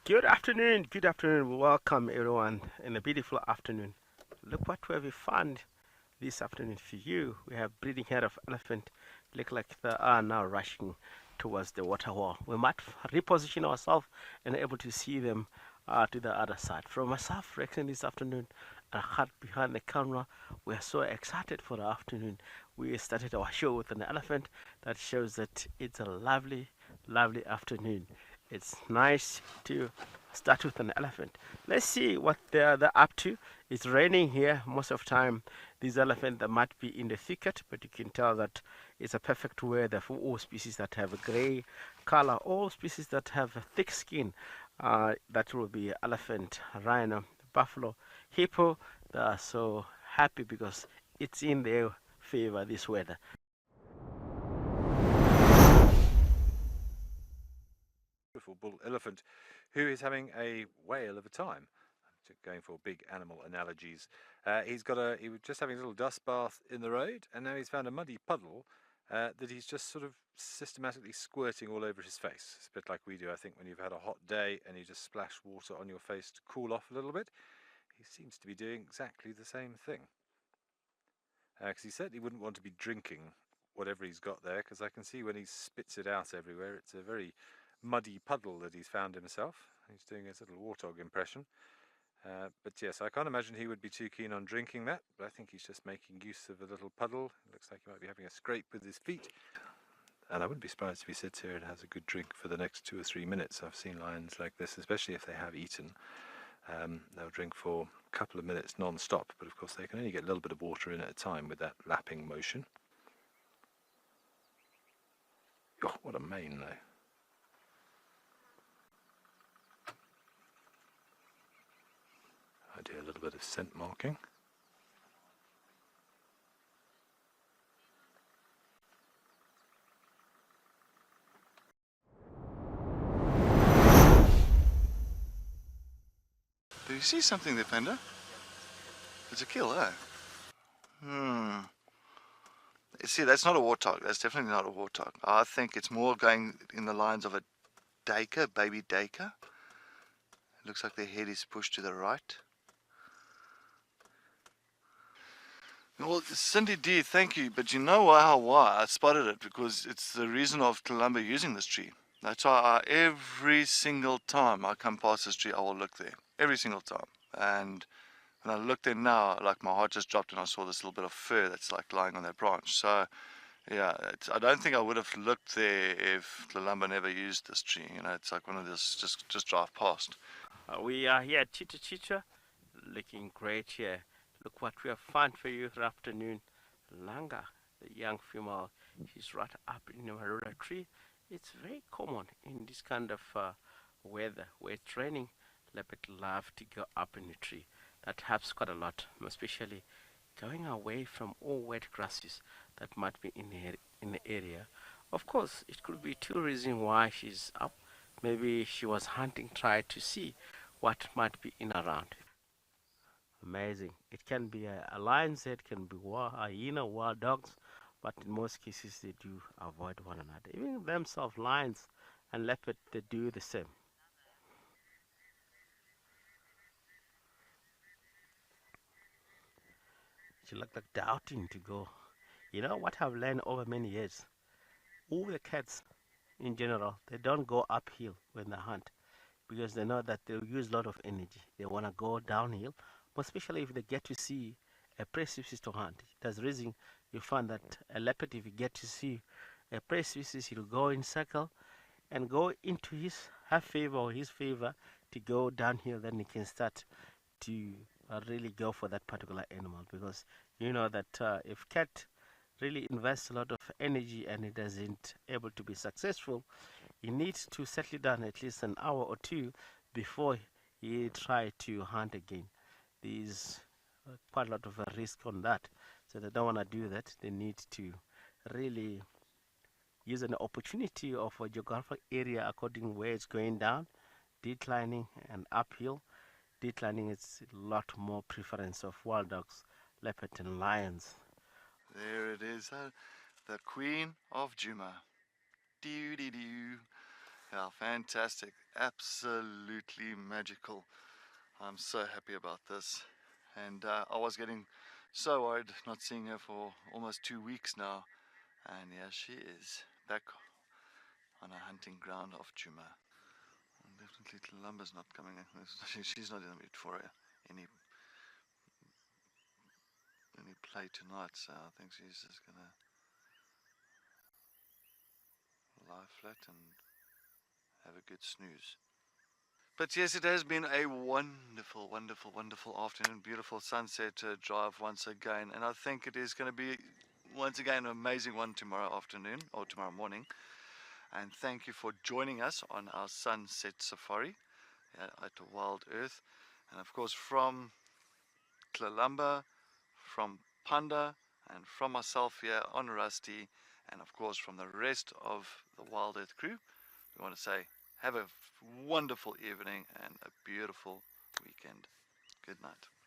Good afternoon, good afternoon. Welcome everyone in a beautiful afternoon. Look what we have found this afternoon for you. We have breeding head of elephant. Look like they are now rushing towards the water wall. We might reposition ourselves and able to see them to the other side. From myself, Rexon, this afternoon, and Hut behind the camera, we are so excited for the afternoon. We started our show with an elephant. That shows that it's a lovely, lovely afternoon. It's nice to start with an elephant. Let's see what they're up to. It's raining here most of the time. These elephants that might be in the thicket, but you can tell that it's a perfect weather for all species that have a gray color, all species that have a thick skin. That will be elephant, rhino, buffalo, hippo. They are so happy because it's in their favor this weather. Beautiful bull elephant who is having a whale of a time. Going for big animal analogies. He was just having a little dust bath in the road, and now he's found a muddy puddle that he's just sort of systematically squirting all over his face. It's a bit like we do, I think, when you've had a hot day and you just splash water on your face to cool off a little bit. He seems to be doing exactly the same thing. Because he certainly wouldn't want to be drinking whatever he's got there, because I can see when he spits it out everywhere, it's a very muddy puddle that he's found himself. He's doing his little warthog impression. But yes, I can't imagine he would be too keen on drinking that, but I think he's just making use of a little puddle. It looks like he might be having a scrape with his feet. And I wouldn't be surprised if he sits here and has a good drink for the next 2 or 3 minutes. I've seen lions like this, especially if they have eaten. They'll drink for a couple of minutes non-stop, but of course they can only get a little bit of water in at a time with that lapping motion. Oh, what a mane though. I do a little bit of scent marking. Do you see something there, Panda? It's a kill, eh? See, that's not a warthog. That's definitely not a warthog. I think it's more going in the lines of a duiker, baby duiker. It looks like their head is pushed to the right. Well, Cindy D, thank you. But you know why I spotted it? Because it's the reason of Tlalamba using this tree. That's why every single time I come past this tree, I will look there. Every single time. And when I looked there now, like my heart just dropped and I saw this little bit of fur that's like lying on that branch. So, yeah, I don't think I would have looked there if Tlalamba never used this tree. You know, it's like one of those just drive past. We are here at Chicha Chicha, looking great here. Look what we have found for you this afternoon. Langa, the young female, she's right up in a marula tree. It's very common in this kind of weather where it's raining. Leopard love to go up in the tree. That helps quite a lot, especially going away from all wet grasses that might be in the area. Of course, it could be two reasons why she's up. Maybe she was hunting, try to see what might be in around. Amazing. It can be a lion's head, can be hyena, wild dogs, but in most cases they do avoid one another. Even themselves, lions and leopard, they do the same. She looked like doubting to go. You know what I've learned over many years? All the cats in general, they don't go uphill when they hunt because they know that they'll use a lot of energy. They want to go downhill, but especially if they get to see a prey species to hunt. That's the reason you find that a leopard, if you get to see a prey species, he'll go in circle and go into her favor or his favor to go downhill. Then he can start to really go for that particular animal because you know that if cat really invests a lot of energy and it isn't able to be successful, he needs to settle down at least an hour or two before he try to hunt again. There's quite a lot of a risk on that, so they don't want to do that. They need to really use an opportunity of a geographic area according where it's going down, declining and uphill. Declining is a lot more preference of wild dogs, leopard and lions. There it is, the Queen of Djuma. Doo doo doo. Yeah, fantastic. Absolutely magical. I'm so happy about this. And I was getting so worried not seeing her for almost 2 weeks now. And yeah, she is back on a hunting ground of Djuma. And definitely Tlalamba's not coming in. She's not in the mood for any play tonight, so I think she's just gonna lie flat and have a good snooze. But yes, it has been a wonderful, wonderful, wonderful afternoon. Beautiful sunset drive once again. And I think it is going to be, once again, an amazing one tomorrow afternoon or tomorrow morning. And thank you for joining us on our sunset safari at the Wild Earth. And of course, from Tlalamba, from Panda, and from myself here on Rusty, and of course from the rest of the Wild Earth crew, we want to say have a wonderful evening and a beautiful weekend. Good night.